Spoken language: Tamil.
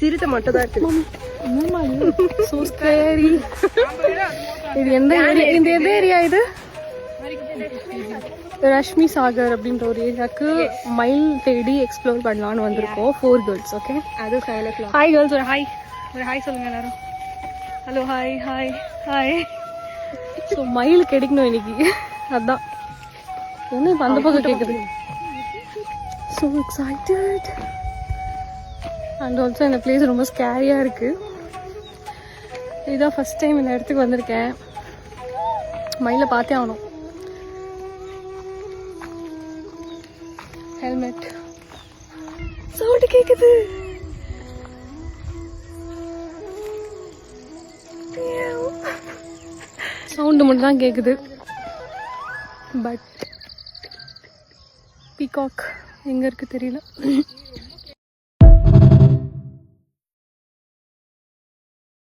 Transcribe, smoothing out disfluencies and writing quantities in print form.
சிறுத்தை மட்டும் தான் இருக்கு. So scary. இது எந்த ஏரியா? இந்த எந்த ஏரியா இது? ரஷ்மி சாகர் அப்படின்ற ஒரு ஏரியாவுக்கு மயில் தேடி எக்ஸ்ப்ளோர் பண்ணலான்னு வந்திருக்கோம். 4 girls. ஓகே, அது 7 o'clock. ஹாய் கேர்ள்ஸ், ஒரு ஹாய் சொல்லுங்க எல்லாரும். Hello, hi. ஸோ மயில் கிடைக்கணும் இன்னைக்கு, அதான் என்ன இப்போ அந்த பக்கம் கேட்குது. ஸோ எக்ஸைட்டட் அண்ட் ஆல்சோ இந்த பிளேஸ் ரொம்ப ஸ்கேரியாக இருக்குது. இதுதான் ஃபஸ்ட் டைம் இந்த இடத்துக்கு வந்திருக்கேன். மயிலை பார்த்தே ஆகணும். ஹெல்மெட் சவுண்டு கேட்குது. சவுண்டு மட்டும் தான் கேட்குது. பட் பீகாக் எங்கே இருக்குது தெரியல.